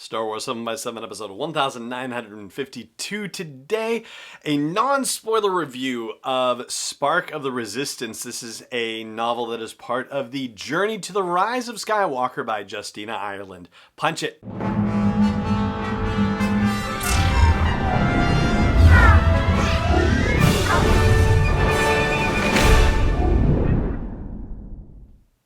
Star Wars 7x7 episode 1952 today, a non-spoiler review of Spark of the Resistance. This is a novel that is part of the Journey to the Rise of Skywalker by Justina Ireland. Punch it!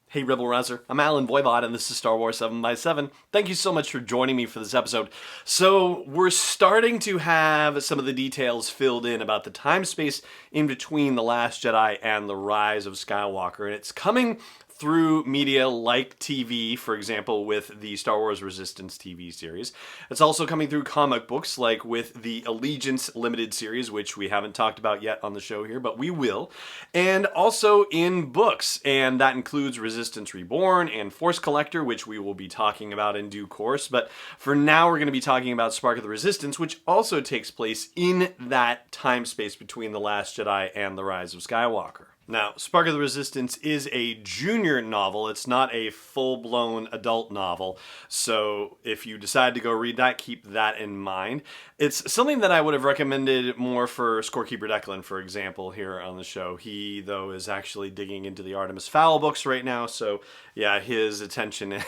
Hey Rebel Rouser, I'm Alan Voivod and this is Star Wars 7x7. Thank you so much for joining me for this episode. So we're starting to have some of the details filled in about the time space in between The Last Jedi and The Rise of Skywalker, and it's coming through media like TV, for example, with the Star Wars Resistance TV series. It's also coming through comic books, like with the Allegiance limited series, which we haven't talked about yet on the show here, but we will. And also in books, and that includes Resistance Reborn and Force Collector, which we will be talking about in due course. But for now, we're going to be talking about Spark of the Resistance, which also takes place in that time space between The Last Jedi and The Rise of Skywalker. Now, Spark of the Resistance is a junior novel. It's not a full-blown adult novel. So if you decide to go read that, keep that in mind. It's something that I would have recommended more for Scorekeeper Declan, for example, here on the show. He, though, is actually digging into the Artemis Fowl books right now. So, yeah, his attention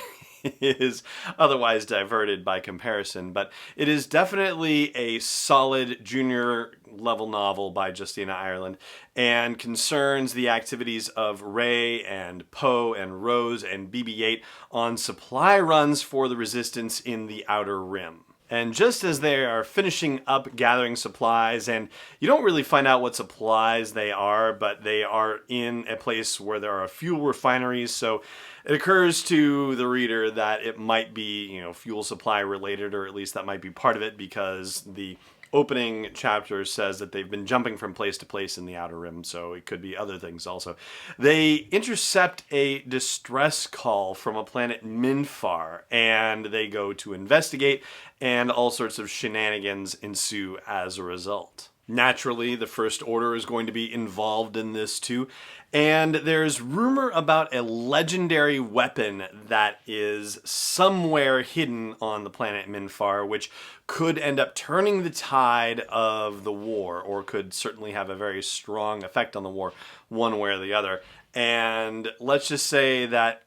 is otherwise diverted by comparison, but it is definitely a solid junior level novel by Justina Ireland and concerns the activities of Rey and Poe and Rose and BB-8 on supply runs for the Resistance in the Outer Rim. And just as they are finishing up gathering supplies, and you don't really find out what supplies they are, but they are in a place where there are fuel refineries, so it occurs to the reader that it might be, fuel supply related, or at least that might be part of it, because the opening chapter says that they've been jumping from place to place in the Outer Rim, so it could be other things also. They intercept a distress call from a planet Minfar, and they go to investigate, and all sorts of shenanigans ensue as a result. Naturally, the First Order is going to be involved in this too, and there's rumor about a legendary weapon that is somewhere hidden on the planet Minfar, which could end up turning the tide of the war, or could certainly have a very strong effect on the war, one way or the other. And let's just say that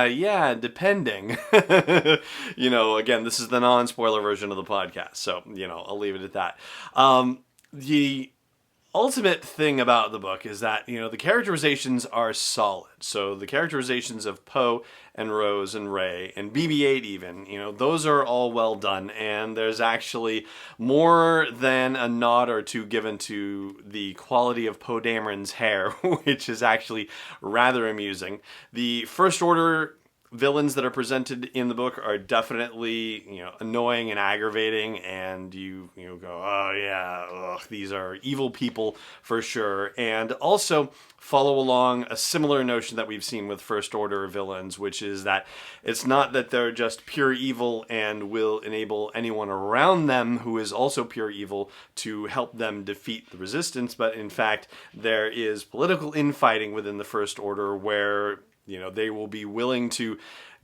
yeah, depending. Again, this is the non-spoiler version of the podcast, so, I'll leave it at that. The ultimate thing about the book is that, the characterizations are solid. So the characterizations of Poe and Rose and Rey and BB-8 even, those are all well done. And there's actually more than a nod or two given to the quality of Poe Dameron's hair, which is actually rather amusing. The First Order villains that are presented in the book are definitely, annoying and aggravating, and you go, oh yeah, these are evil people for sure. And also follow along a similar notion that we've seen with First Order villains, which is that it's not that they're just pure evil and will enable anyone around them who is also pure evil to help them defeat the Resistance, but in fact there is political infighting within the First Order where they will be willing to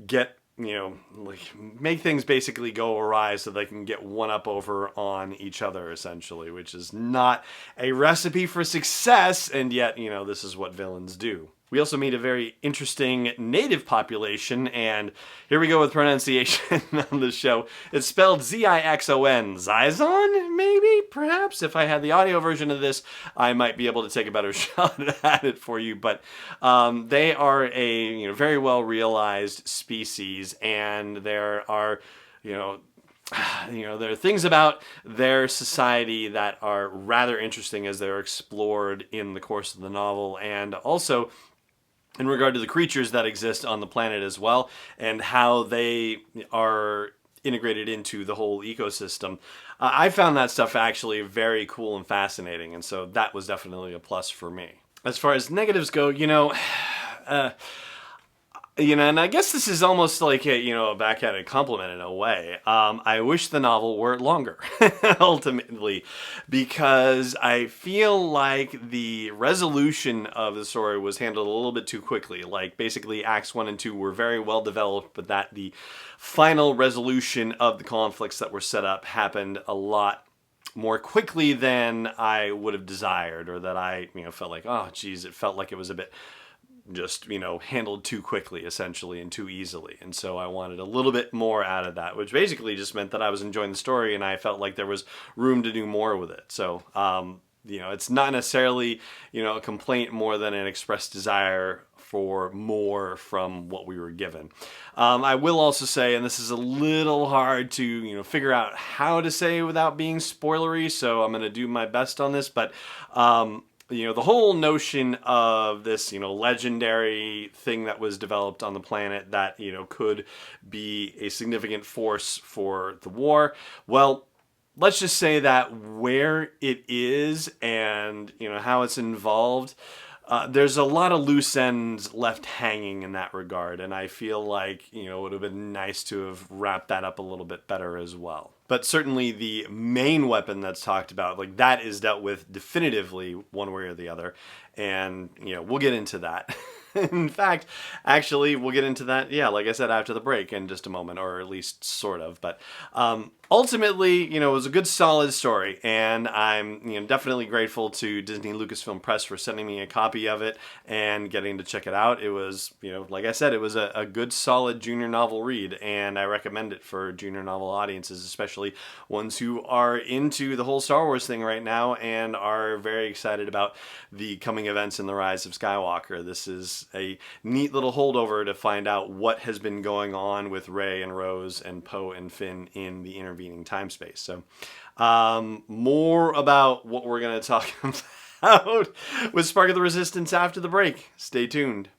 get, make things basically go awry so they can get one up over on each other, essentially, which is not a recipe for success, and yet, this is what villains do. We also meet a very interesting native population, and here we go with pronunciation on the show. It's spelled Z-I-X-O-N. Zizon, maybe? Perhaps? If I had the audio version of this, I might be able to take a better shot at it for you. But they are a very well-realized species, and there are, there are things about their society that are rather interesting as they're explored in the course of the novel, and also in regard to the creatures that exist on the planet as well, and how they are integrated into the whole ecosystem. I found that stuff actually very cool and fascinating, and so that was definitely a plus for me. As far as negatives go, And I guess this is almost like a backhanded compliment in a way. I wish the novel were longer, ultimately, because I feel like the resolution of the story was handled a little bit too quickly. Like, basically, Acts 1 and 2 were very well developed, but that the final resolution of the conflicts that were set up happened a lot more quickly than I would have desired, or that I, felt like, oh, geez, it felt like it was a bit just, handled too quickly, essentially, and too easily. And so I wanted a little bit more out of that, which basically just meant that I was enjoying the story and I felt like there was room to do more with it. So, it's not necessarily, a complaint more than an expressed desire for more from what we were given. I will also say, and this is a little hard to, figure out how to say without being spoilery, so I'm going to do my best on this, but the whole notion of this, legendary thing that was developed on the planet that, could be a significant force for the war. Well, let's just say that where it is and, how it's involved, there's a lot of loose ends left hanging in that regard. And I feel like, it would have been nice to have wrapped that up a little bit better as well. But certainly the main weapon that's talked about, like, that is dealt with definitively one way or the other. And, we'll get into that. In fact, actually, we'll get into that, like I said, after the break in just a moment, or at least sort of. But ultimately, it was a good, solid story, and I'm, definitely grateful to Disney Lucasfilm Press for sending me a copy of it and getting to check it out. It was, like I said, it was a good, solid junior novel read, and I recommend it for junior novel audiences, especially ones who are into the whole Star Wars thing right now and are very excited about the coming events in the Rise of Skywalker. This is a neat little holdover to find out what has been going on with Rey and Rose and Poe and Finn in the intervening time space. So more about what we're going to talk about with Spark of the Resistance after the break. Stay tuned.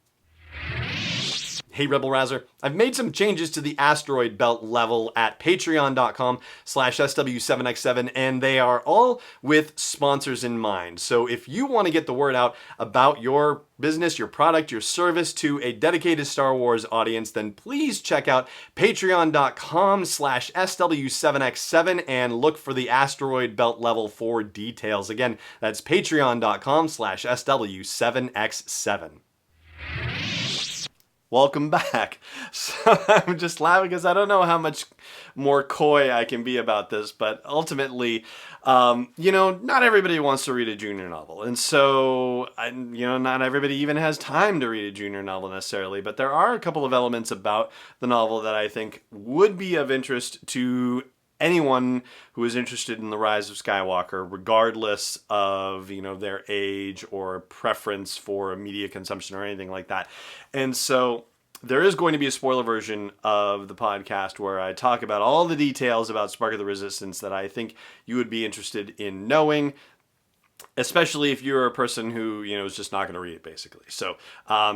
Hey Rebel Rouser, I've made some changes to the asteroid belt level at patreon.com/SW7X7, and they are all with sponsors in mind. So if you want to get the word out about your business, your product, your service to a dedicated Star Wars audience, then please check out patreon.com/SW7X7 and look for the asteroid belt level for details. Again, that's patreon.com/SW7X7. Welcome back. So I'm just laughing because I don't know how much more coy I can be about this, but ultimately, not everybody wants to read a junior novel. And so, not everybody even has time to read a junior novel necessarily, but there are a couple of elements about the novel that I think would be of interest to anyone who is interested in the Rise of Skywalker, regardless of, their age or preference for media consumption or anything like that. And so there is going to be a spoiler version of the podcast where I talk about all the details about Spark of the Resistance that I think you would be interested in knowing, especially if you're a person who, is just not going to read it, basically. So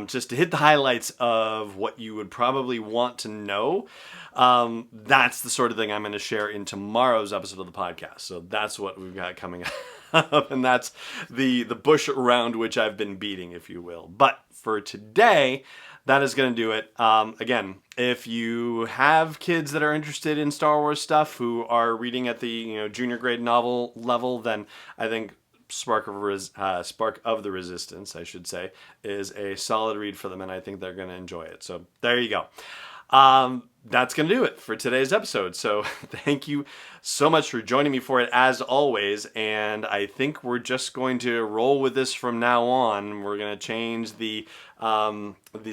just to hit the highlights of what you would probably want to know, that's the sort of thing I'm going to share in tomorrow's episode of the podcast. So that's what we've got coming up, and that's the bush around which I've been beating, if you will. But for today, that is going to do it. Again, if you have kids that are interested in Star Wars stuff who are reading at the junior grade novel level, then I think Spark of the Resistance, I should say, is a solid read for them, and I think they're going to enjoy it. So there you go. That's going to do it for today's episode. So thank you so much for joining me for it, as always. And I think we're just going to roll with this from now on. We're going to change the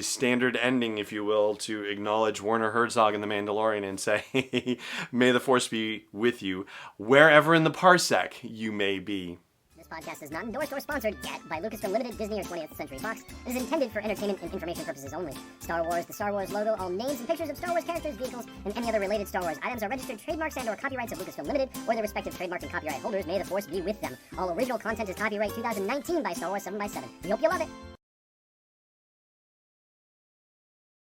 standard ending, if you will, to acknowledge Werner Herzog in The Mandalorian and say, may the Force be with you, wherever in the parsec you may be. This podcast is not endorsed or sponsored yet by Lucasfilm Limited, Disney, or 20th Century Fox. It is intended for entertainment and information purposes only. Star Wars, the Star Wars logo, all names and pictures of Star Wars characters, vehicles, and any other related Star Wars items are registered trademarks and/or copyrights of Lucasfilm Limited or their respective trademark and copyright holders. May the Force be with them. All original content is copyright 2019 by Star Wars 7x7. We hope you love it.